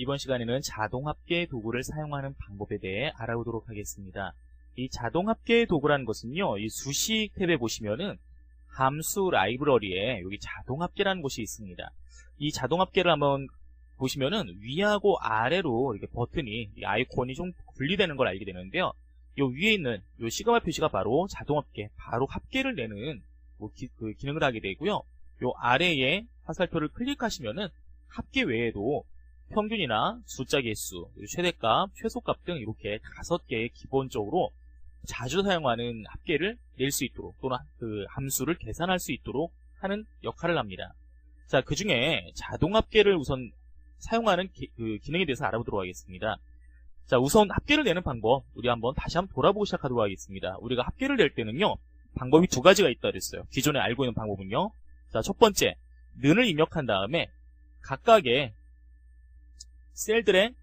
이번 시간에는 자동합계 도구를 사용하는 방법에 대해 알아보도록 하겠습니다. 이 자동합계 도구라는 것은요, 이 수식 탭에 보시면은 함수 라이브러리에 여기 자동합계라는 곳이 있습니다. 이 자동합계를 한번 보시면은 위하고 아래로 이렇게 버튼이, 이 아이콘이 좀 분리되는 걸 알게 되는데요. 요 위에 있는 요 시그마 표시가 바로 자동합계, 바로 합계를 내는 그 기능을 하게 되고요. 요 아래에 화살표를 클릭하시면은 합계 외에도 평균이나 숫자 개수, 최대값, 최소값 등 이렇게 5개의 기본적으로 자주 사용하는 합계를 낼 수 있도록, 또는 그 함수를 계산할 수 있도록 하는 역할을 합니다. 자, 그 중에 자동합계를 우선 사용하는 그 기능에 대해서 알아보도록 하겠습니다. 자, 우선 합계를 내는 방법, 우리 다시 한번 돌아보고 시작하도록 하겠습니다. 우리가 합계를 낼 때는요, 방법이 2가지가 있다 그랬어요. 기존에 알고 있는 방법은요. 자, 첫 번째, 는을 입력한 다음에 각각의 셀들의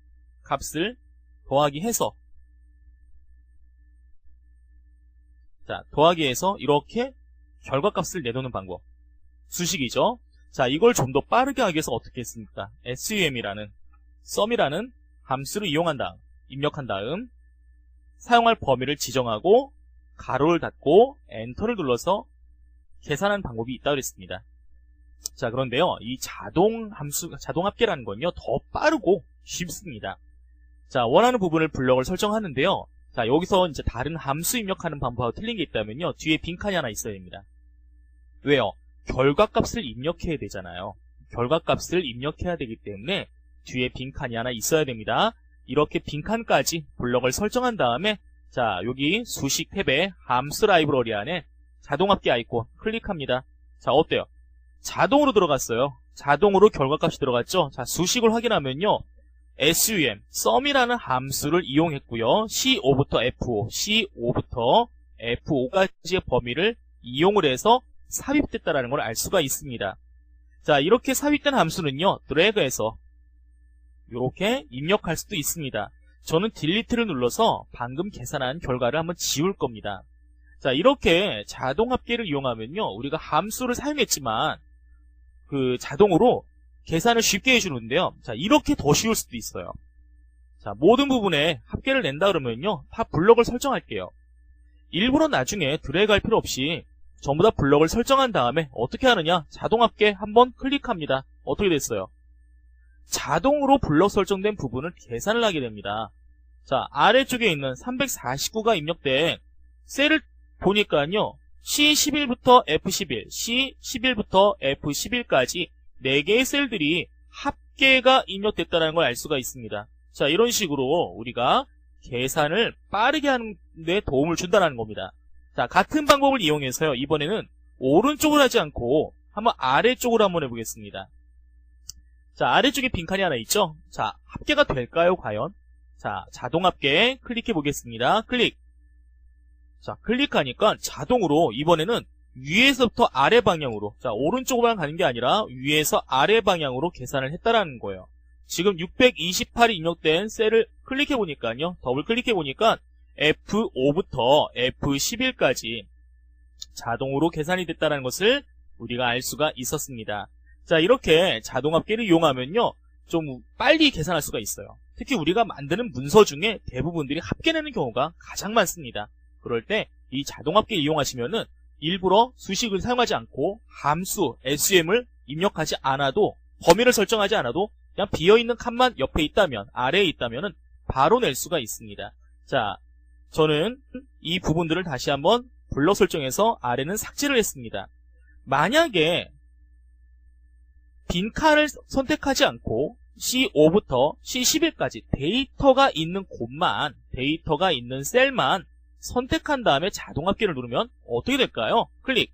값을 더하기 해서, 자, 더하기 해서 이렇게 결과값을 내놓는 방법. 수식이죠. 자, 이걸 좀 더 빠르게 하기 위해서 어떻게 했습니까? sum이라는 sum이라는 함수를 이용한 다음, 입력한 다음 사용할 범위를 지정하고 가로를 닫고 엔터를 눌러서 계산하는 방법이 있다고 그랬습니다. 자, 그런데요, 이 자동합계라는 건요, 더 빠르고 쉽습니다. 자, 원하는 부분을 블럭을 설정하는데요. 자, 여기서 이제 다른 함수 입력하는 방법하고 틀린 게 있다면요, 뒤에 빈칸이 하나 있어야 됩니다. 왜요? 결과값을 입력해야 되잖아요. 결과값을 입력해야 되기 때문에 뒤에 빈칸이 하나 있어야 됩니다. 이렇게 빈칸까지 블럭을 설정한 다음에, 자, 여기 수식 탭에 함수 라이브러리 안에 자동합계 아이콘 클릭합니다. 자, 어때요? 자동으로 들어갔어요. 자동으로 결과값이 들어갔죠. 자, 수식을 확인하면요, sum이라는 함수를 이용했고요. C5부터 F5, C5부터 F5까지의 범위를 이용을 해서 삽입됐다는 걸 알 수가 있습니다. 자, 이렇게 삽입된 함수는요, 드래그해서 이렇게 입력할 수도 있습니다. 저는 딜리트를 눌러서 방금 계산한 결과를 한번 지울 겁니다. 자, 이렇게 자동합계를 이용하면요, 우리가 함수를 사용했지만 그 자동으로 계산을 쉽게 해주는데요. 자, 이렇게 더 쉬울 수도 있어요. 자, 모든 부분에 합계를 낸다 그러면요, 다 블럭을 설정할게요. 일부러 나중에 드래그할 필요 없이 전부 다 블럭을 설정한 다음에 어떻게 하느냐, 자동합계 한번 클릭합니다. 어떻게 됐어요? 자동으로 블럭 설정된 부분을 계산을 하게 됩니다. 자, 아래쪽에 있는 349가 입력된 셀을 보니까요, C11부터 F11, C11부터 F11까지 4개의 셀들이 합계가 입력됐다는 걸 알 수가 있습니다. 자, 이런 식으로 우리가 계산을 빠르게 하는 데 도움을 준다는 겁니다. 자, 같은 방법을 이용해서요, 이번에는 오른쪽으로 하지 않고 한번 아래쪽으로 한번 해보겠습니다. 자, 아래쪽에 빈칸이 하나 있죠? 자, 합계가 될까요, 과연? 자, 자동합계 클릭해 보겠습니다. 클릭. 자, 클릭하니까 자동으로 이번에는 위에서부터 아래 방향으로, 자, 오른쪽으로만 가는 게 아니라 위에서 아래 방향으로 계산을 했다라는 거예요. 지금 628이 입력된 셀을 클릭해 보니까요, 더블 클릭해 보니까 F5부터 F11까지 자동으로 계산이 됐다는 것을 우리가 알 수가 있었습니다. 자, 이렇게 자동합계를 이용하면요, 좀 빨리 계산할 수가 있어요. 특히 우리가 만드는 문서 중에 대부분들이 합계내는 경우가 가장 많습니다. 그럴 때 이 자동합계 이용하시면은 일부러 수식을 사용하지 않고 함수 sum을 입력하지 않아도, 범위를 설정하지 않아도 그냥 비어있는 칸만 옆에 있다면, 아래에 있다면은 바로 낼 수가 있습니다. 자, 저는 이 부분들을 다시 한번 블럭 설정해서 아래는 삭제를 했습니다. 만약에 빈칸을 선택하지 않고 C5부터 C11까지 데이터가 있는 곳만, 데이터가 있는 셀만 선택한 다음에 자동합계를 누르면 어떻게 될까요? 클릭.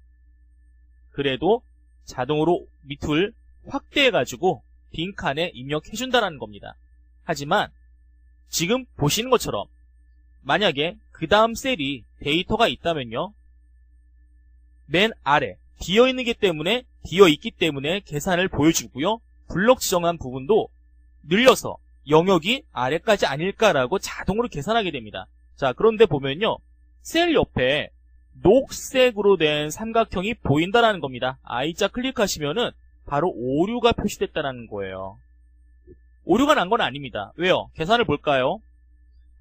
그래도 자동으로 밑을 확대해가지고 빈칸에 입력해준다는 겁니다. 하지만 지금 보시는 것처럼 만약에 그 다음 셀이 데이터가 있다면요, 맨 아래 비어있기 때문에 계산을 보여주고요, 블럭 지정한 부분도 늘려서 영역이 아래까지 아닐까라고 자동으로 계산하게 됩니다. 자, 그런데 보면요, 셀 옆에 녹색으로 된 삼각형이 보인다는 겁니다. I자 클릭하시면은 바로 오류가 표시됐다는 거예요. 오류가 난 건 아닙니다. 왜요? 계산을 볼까요?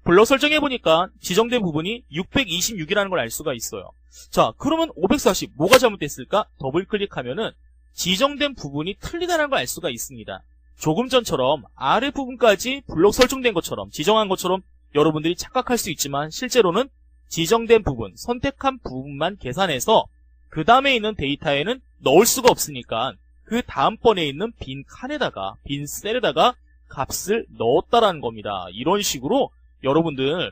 블럭 설정해보니까 지정된 부분이 626이라는 걸 알 수가 있어요. 자, 그러면 540 뭐가 잘못됐을까? 더블 클릭하면은 지정된 부분이 틀리다는 걸 알 수가 있습니다. 조금 전처럼 아래 부분까지 블럭 설정된 것처럼 지정한 것처럼 여러분들이 착각할 수 있지만 실제로는 지정된 부분, 선택한 부분만 계산해서 그 다음에 있는 데이터에는 넣을 수가 없으니까 그 다음번에 있는 빈 칸에다가, 빈 셀에다가 값을 넣었다라는 겁니다. 이런 식으로 여러분들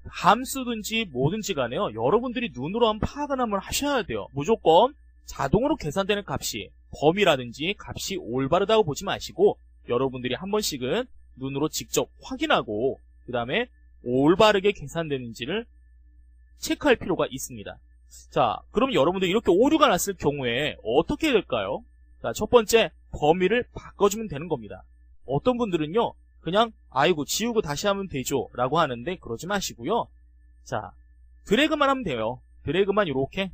함수든지 뭐든지 간에요. 여러분들이 눈으로 한번 파악을 한번 하셔야 돼요. 무조건 자동으로 계산되는 값이 범위라든지 값이 올바르다고 보지 마시고 여러분들이 한 번씩은 눈으로 직접 확인하고 그 다음에 올바르게 계산되는지를 체크할 필요가 있습니다. 자, 그럼 여러분들 이렇게 오류가 났을 경우에 어떻게 될까요? 자, 첫 번째 범위를 바꿔주면 되는 겁니다. 어떤 분들은요 그냥 아이고 지우고 다시 하면 되죠 라고 하는데 그러지 마시고요. 자, 드래그만 하면 돼요. 드래그만 이렇게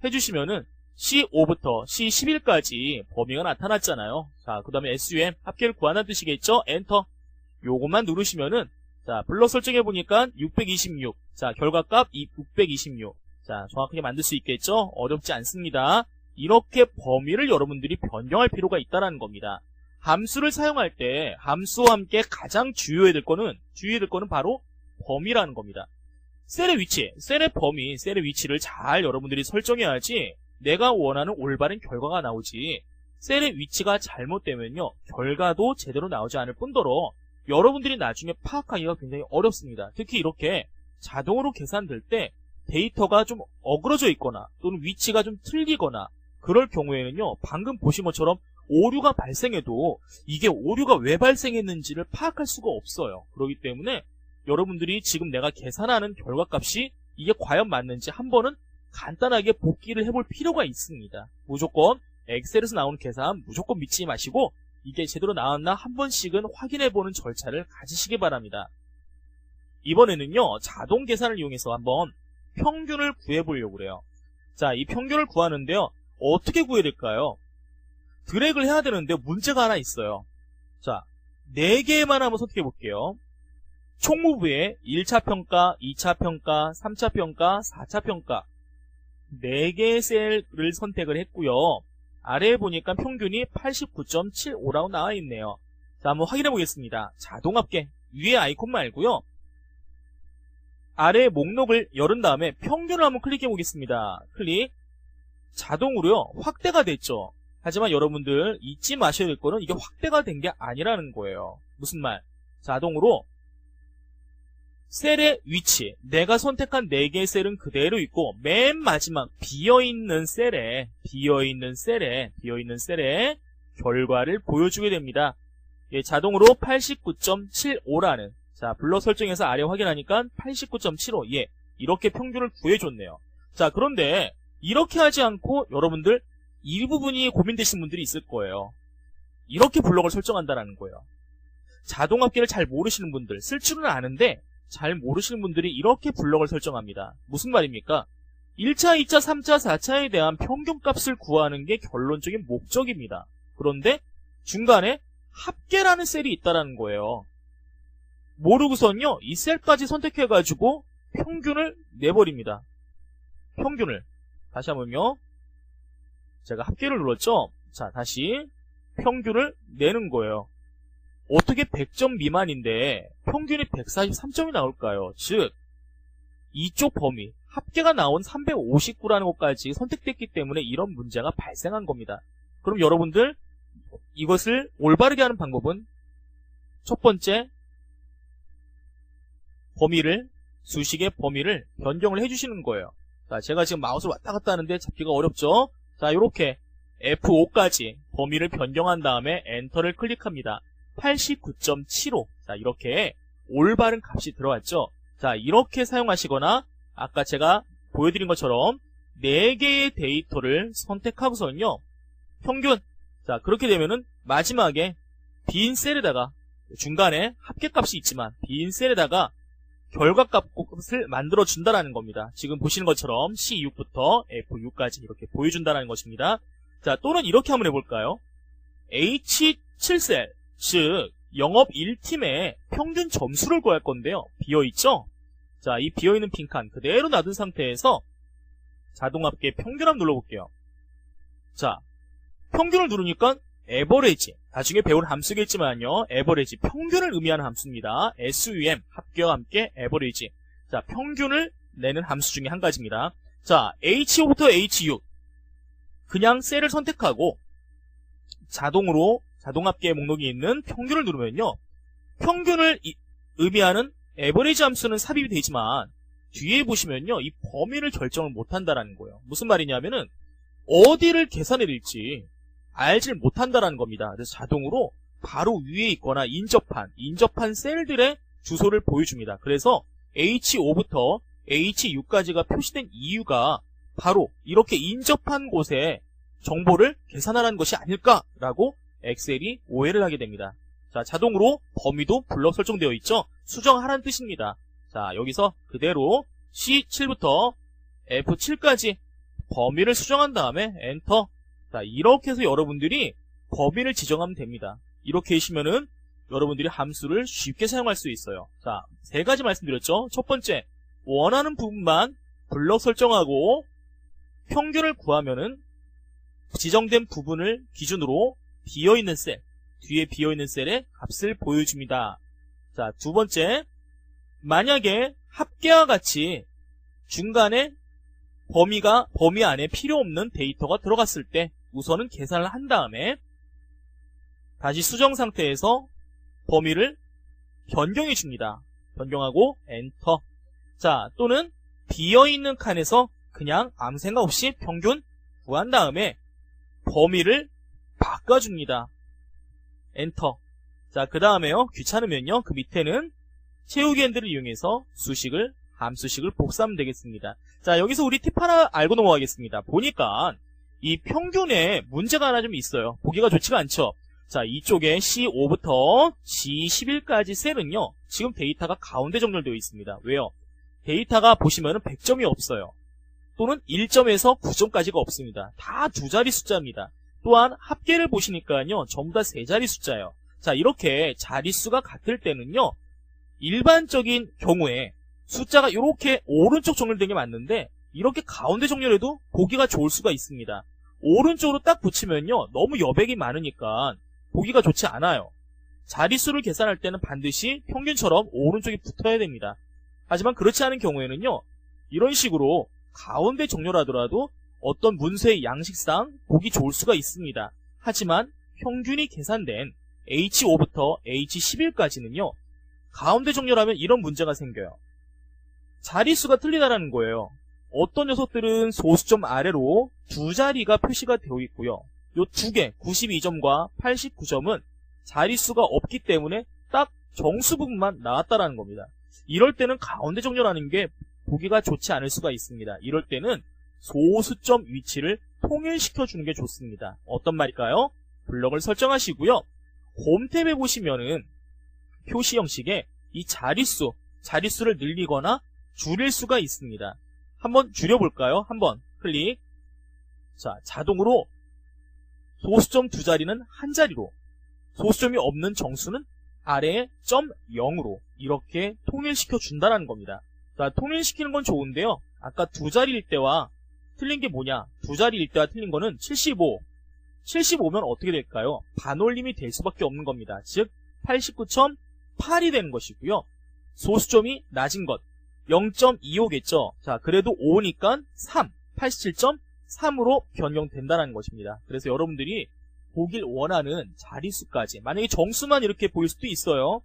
해주시면은 C5부터 C11까지 범위가 나타났잖아요. 자, 그 다음에 SUM 합계를 구하는 뜻이겠죠? 엔터. 요것만 누르시면은 자, 블럭 설정해보니까 626. 자, 결과값 626. 자, 정확하게 만들 수 있겠죠? 어렵지 않습니다. 이렇게 범위를 여러분들이 변경할 필요가 있다는 겁니다. 함수를 사용할 때 함수와 함께 가장 주의해야 될 거는 바로 범위라는 겁니다. 셀의 위치, 셀의 범위, 셀의 위치를 잘 여러분들이 설정해야지 내가 원하는 올바른 결과가 나오지 셀의 위치가 잘못되면요 결과도 제대로 나오지 않을 뿐더러 여러분들이 나중에 파악하기가 굉장히 어렵습니다. 특히 이렇게 자동으로 계산될 때 데이터가 좀 어그러져 있거나 또는 위치가 좀 틀리거나 그럴 경우에는요 방금 보신 것처럼 오류가 발생해도 이게 오류가 왜 발생했는지를 파악할 수가 없어요. 그렇기 때문에 여러분들이 지금 내가 계산하는 결과값이 이게 과연 맞는지 한 번은 간단하게 복기를 해볼 필요가 있습니다. 무조건 엑셀에서 나오는 계산 무조건 믿지 마시고 이게 제대로 나왔나 한 번씩은 확인해보는 절차를 가지시기 바랍니다. 이번에는요 자동 계산을 이용해서 한번 평균을 구해보려고 그래요. 자, 이 평균을 구하는데요 어떻게 구해야 될까요? 드래그를 해야 되는데 문제가 하나 있어요. 자, 4개만 한번 선택해 볼게요. 총무부에 1차 평가, 2차 평가, 3차 평가, 4차 평가 4개의 셀을 선택을 했고요. 아래에 보니까 평균이 89.75라고 나와 있네요. 자, 한번 확인해 보겠습니다. 자동 합계 위에 아이콘 말고요. 아래 목록을 열은 다음에 평균을 한번 클릭해 보겠습니다. 클릭. 자동으로요. 확대가 됐죠. 하지만 여러분들 잊지 마셔야 될 거는 이게 확대가 된 게 아니라는 거예요. 무슨 말? 자동으로 셀의 위치, 내가 선택한 4개의 셀은 그대로 있고 맨 마지막 비어있는 셀에 결과를 보여주게 됩니다. 예, 자동으로 89.75라는 자, 블럭 설정해서 아래 확인하니까 89.75 예, 이렇게 평균을 구해줬네요. 자, 그런데 이렇게 하지 않고 여러분들 일부분이 고민되신 분들이 있을 거예요. 이렇게 블럭을 설정한다는 거예요. 자동 합계를 잘 모르시는 분들, 쓸 줄은 아는데 잘 모르시는 분들이 이렇게 블럭을 설정합니다. 무슨 말입니까? 1차, 2차, 3차, 4차에 대한 평균값을 구하는 게 결론적인 목적입니다. 그런데 중간에 합계라는 셀이 있다는 거예요. 모르고선요, 이 셀까지 선택해가지고 평균을 내버립니다. 평균을. 다시 한번요. 제가 합계를 눌렀죠? 자, 다시 평균을 내는 거예요. 어떻게 100점 미만인데 평균이 143점이 나올까요? 즉, 이쪽 범위, 합계가 나온 359라는 것까지 선택됐기 때문에 이런 문제가 발생한 겁니다. 그럼 여러분들 이것을 올바르게 하는 방법은 첫 번째, 범위를, 수식의 범위를 변경을 해주시는 거예요. 자, 제가 지금 마우스를 왔다 갔다 하는데 잡기가 어렵죠? 자, 이렇게 F5까지 범위를 변경한 다음에 엔터를 클릭합니다. 89.75. 자, 이렇게 올바른 값이 들어왔죠? 자, 이렇게 사용하시거나 아까 제가 보여드린 것처럼 4개의 데이터를 선택하고서는요. 평균. 자, 그렇게 되면은 마지막에 빈 셀에다가 중간에 합계값이 있지만 빈 셀에다가 결과값을 만들어준다는 겁니다. 지금 보시는 것처럼 C6부터 F6까지 이렇게 보여준다는 것입니다. 자, 또는 이렇게 한번 해볼까요? H7셀, 즉 영업 1팀의 평균 점수를 구할 건데요. 비어있죠? 자, 이 비어있는 빈칸 그대로 놔둔 상태에서 자동합계 평균함 눌러볼게요. 자, 평균을 누르니까 에버리지, 나중에 배울 함수겠지만요. 에버리지, 평균을 의미하는 함수입니다. SUM, 합계와 함께 에버리지. 자, 평균을 내는 함수 중에 한 가지입니다. 자, H5부터 H6 그냥 셀을 선택하고 자동으로 자동합계 목록이 있는 평균을 누르면요. 평균을 의미하는 에버리지 함수는 삽입이 되지만 뒤에 보시면요. 이 범위를 결정을 못한다라는 거예요. 무슨 말이냐면은 어디를 계산해야 될지 알질 못한다라는 겁니다. 그래서 자동으로 바로 위에 있거나 인접한 셀들의 주소를 보여줍니다. 그래서 H5부터 H6까지가 표시된 이유가 바로 이렇게 인접한 곳에 정보를 계산하라는 것이 아닐까라고 엑셀이 오해를 하게 됩니다. 자, 자동으로 범위도 블럭 설정되어 있죠? 수정하라는 뜻입니다. 자, 여기서 그대로 C7부터 F7까지 범위를 수정한 다음에 엔터. 자, 이렇게 해서 여러분들이 범위를 지정하면 됩니다. 이렇게 하시면은 여러분들이 함수를 쉽게 사용할 수 있어요. 자, 3가지 말씀드렸죠? 첫 번째, 원하는 부분만 블럭 설정하고 평균을 구하면은 지정된 부분을 기준으로 비어있는 셀, 뒤에 비어있는 셀의 값을 보여줍니다. 자, 두 번째, 만약에 합계와 같이 중간에 범위 안에 필요 없는 데이터가 들어갔을 때 우선은 계산을 한 다음에 다시 수정 상태에서 범위를 변경해 줍니다. 변경하고 엔터. 자, 또는 비어있는 칸에서 그냥 아무 생각 없이 평균 구한 다음에 범위를 바꿔줍니다. 엔터. 자, 그 다음에요. 귀찮으면요. 그 밑에는 채우기 핸들을 이용해서 함수식을 복사하면 되겠습니다. 자, 여기서 우리 팁 하나 알고 넘어가겠습니다. 보니까 이 평균에 문제가 하나 좀 있어요. 보기가 좋지가 않죠. 자, 이쪽에 C5부터 G11까지 셀은요. 지금 데이터가 가운데 정렬되어 있습니다. 왜요? 데이터가 보시면은 100점이 없어요. 또는 1점에서 9점까지가 없습니다. 다 두 자리 숫자입니다. 또한 합계를 보시니까요. 전부 다 세 자리 숫자예요. 자, 이렇게 자릿수가 같을 때는요. 일반적인 경우에 숫자가 이렇게 오른쪽 정렬된 게 맞는데 이렇게 가운데 정렬해도 보기가 좋을 수가 있습니다. 오른쪽으로 딱 붙이면요. 너무 여백이 많으니까 보기가 좋지 않아요. 자릿수를 계산할 때는 반드시 평균처럼 오른쪽에 붙어야 됩니다. 하지만 그렇지 않은 경우에는요. 이런 식으로 가운데 정렬하더라도 어떤 문서의 양식상 보기 좋을 수가 있습니다. 하지만 평균이 계산된 H5부터 H11까지는요. 가운데 정렬하면 이런 문제가 생겨요. 자릿수가 틀리다라는 거예요. 어떤 녀석들은 소수점 아래로 두 자리가 표시가 되어 있고요. 요 두 개, 92점과 89점은 자릿수가 없기 때문에 딱 정수 부분만 나왔다라는 겁니다. 이럴 때는 가운데 정렬하는 게 보기가 좋지 않을 수가 있습니다. 이럴 때는 소수점 위치를 통일시켜 주는 게 좋습니다. 어떤 말일까요? 블럭을 설정하시고요. 홈 탭에 보시면은 표시 형식에 이 자릿수를 늘리거나 줄일 수가 있습니다. 한번 줄여볼까요? 한번 클릭. 자, 자동으로 소수점 두 자리는 한 자리로, 소수점이 없는 정수는 아래에 점 0으로 이렇게 통일시켜 준다는 겁니다. 자, 통일시키는 건 좋은데요. 아까 두 자리일 때와 틀린 게 뭐냐? 두 자리일 때와 틀린 거는 75. 75면 어떻게 될까요? 반올림이 될 수밖에 없는 겁니다. 즉 89.8이 되는 것이고요. 소수점이 낮은 것 0.25겠죠. 자, 그래도 5니까 3, 87.3으로 변경된다는 것입니다. 그래서 여러분들이 보길 원하는 자릿수까지, 만약에 정수만 이렇게 보일 수도 있어요.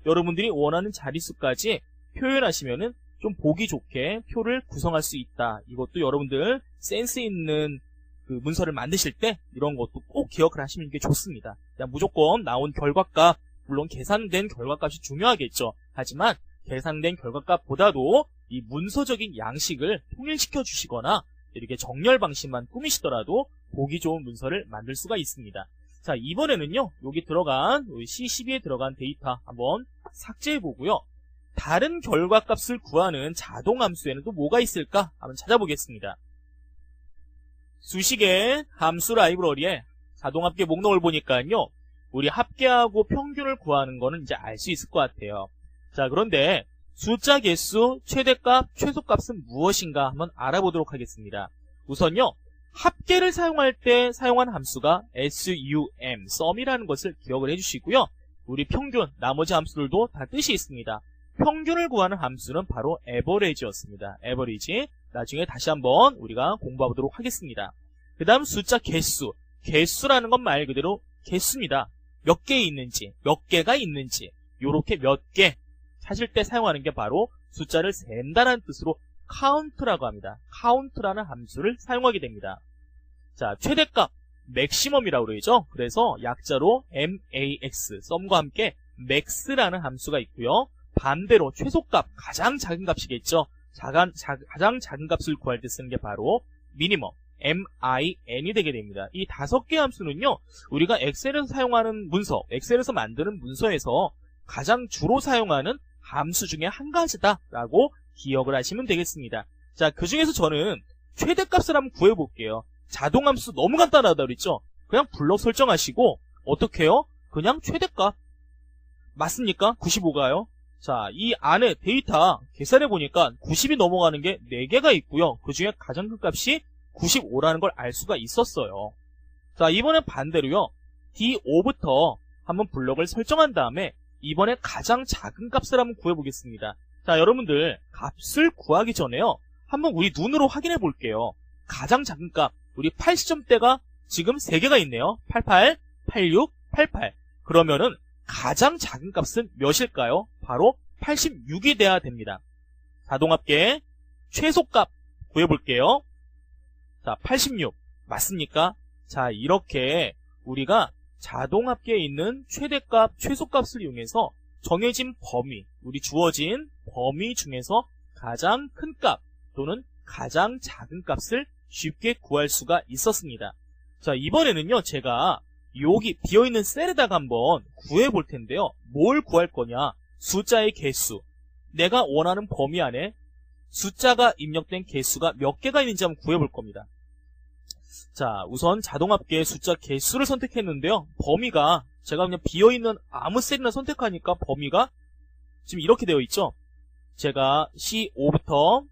여러분들이 원하는 자릿수까지 표현하시면은 좀 보기 좋게 표를 구성할 수 있다. 이것도 여러분들 센스 있는 그 문서를 만드실 때 이런 것도 꼭 기억을 하시는 게 좋습니다. 그냥 무조건 나온 결과값, 물론 계산된 결과값이 중요하겠죠. 하지만 계산된 결과값보다도 이 문서적인 양식을 통일시켜 주시거나 이렇게 정렬 방식만 꾸미시더라도 보기 좋은 문서를 만들 수가 있습니다. 자, 이번에는요. 여기 들어간 C12에 들어간 데이터 한번 삭제해 보고요. 다른 결과값을 구하는 자동함수에는 또 뭐가 있을까? 한번 찾아보겠습니다. 수식의 함수 라이브러리에 자동합계 목록을 보니까요. 우리 합계하고 평균을 구하는 거는 이제 알 수 있을 것 같아요. 자, 그런데 숫자 개수, 최대값, 최소값은 무엇인가 한번 알아보도록 하겠습니다. 우선요, 합계를 사용할 때 사용한 함수가 sum, sum이라는 것을 기억을 해주시고요. 우리 평균, 나머지 함수들도 다 뜻이 있습니다. 평균을 구하는 함수는 바로 average였습니다. average. 나중에 다시 한번 우리가 공부해보도록 하겠습니다. 그 다음 숫자 개수. 개수라는 건 말 그대로 개수입니다. 몇 개 있는지, 몇 개가 있는지, 요렇게 몇 개 찾을 때 사용하는 게 바로 숫자를 센다는 뜻으로 count라고 합니다. count라는 함수를 사용하게 됩니다. 자, 최대값, maximum이라고 그러죠. 그래서 약자로 max, sum과 함께 max라는 함수가 있고요. 반대로 최소값, 가장 작은 값이겠죠. 가장 작은 값을 구할 때 쓰는 게 바로 minimum, min이 되게 됩니다. 이 5개 함수는요, 우리가 엑셀에서 사용하는 문서, 엑셀에서 만드는 문서에서 가장 주로 사용하는 함수 중에 한 가지다라고 기억을 하시면 되겠습니다. 자, 그 중에서 저는 최대값을 한번 구해볼게요. 자동함수 너무 간단하다 그랬죠? 그냥 블럭 설정하시고 어떻게 해요? 그냥 최대값. 맞습니까? 95가요? 자, 이 안에 데이터 계산해보니까 90이 넘어가는 게 4개가 있고요. 그 중에 가장 큰 값이 95라는 걸 알 수가 있었어요. 자, 이번엔 반대로요. D5부터 한번 블럭을 설정한 다음에 이번에 가장 작은 값을 한번 구해보겠습니다. 자, 여러분들 값을 구하기 전에요. 한번 우리 눈으로 확인해 볼게요. 가장 작은 값, 우리 80점대가 지금 3개가 있네요. 88, 86, 88. 그러면은 가장 작은 값은 몇일까요? 바로 86이 돼야 됩니다. 자동합계 최소값 구해볼게요. 자, 86 맞습니까? 자, 이렇게 우리가 자동합계에 있는 최대값, 최소값을 이용해서 정해진 범위, 우리 주어진 범위 중에서 가장 큰 값 또는 가장 작은 값을 쉽게 구할 수가 있었습니다. 자, 이번에는요, 제가 여기 비어있는 셀에다가 한번 구해볼 텐데요. 뭘 구할 거냐? 숫자의 개수. 내가 원하는 범위 안에 숫자가 입력된 개수가 몇 개가 있는지 한번 구해볼 겁니다. 자, 우선 자동합계 숫자 개수를 선택했는데요. 범위가 제가 그냥 비어있는 아무 셀이나 선택하니까 범위가 지금 이렇게 되어 있죠. 제가 C5부터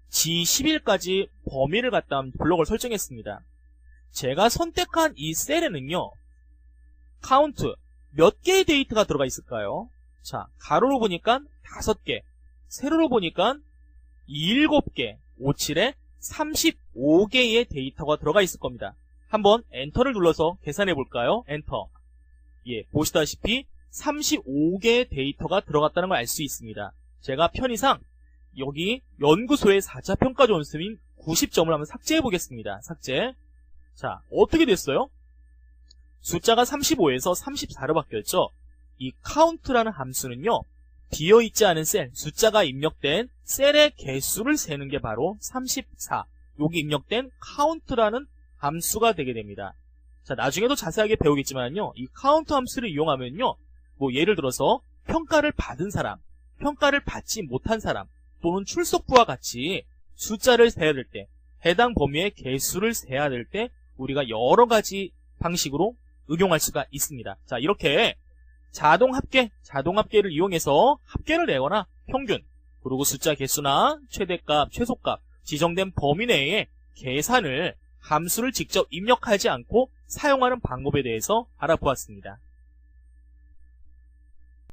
G11까지 범위를 갖다 블럭을 설정했습니다. 제가 선택한 이 셀에는요, 카운트 몇 개의 데이터가 들어가 있을까요? 자, 가로로 보니까 5개, 세로로 보니까 7개, 57에 35개의 데이터가 들어가 있을 겁니다. 한번 엔터를 눌러서 계산해 볼까요? 엔터. 예, 보시다시피 35개의 데이터가 들어갔다는 걸 알 수 있습니다. 제가 편의상 여기 연구소의 4차 평가 점수인 90점을 한번 삭제해 보겠습니다. 삭제. 자, 어떻게 됐어요? 숫자가 35에서 34로 바뀌었죠? 이 count라는 함수는요, 비어있지 않은 셀, 숫자가 입력된 셀의 개수를 세는 게 바로 34. 여기 입력된 count라는 함수가 되게 됩니다. 자, 나중에도 자세하게 배우겠지만요, 이 count 함수를 이용하면요, 뭐 예를 들어서 평가를 받은 사람, 평가를 받지 못한 사람, 또는 출석부와 같이 숫자를 세야 될 때, 해당 범위의 개수를 세야 될 때 우리가 여러 가지 방식으로 응용할 수가 있습니다. 자, 이렇게 자동합계를 이용해서 합계를 내거나 평균, 그리고 숫자 개수나 최대값, 최소값, 지정된 범위 내에 계산을 함수를 직접 입력하지 않고 사용하는 방법에 대해서 알아보았습니다.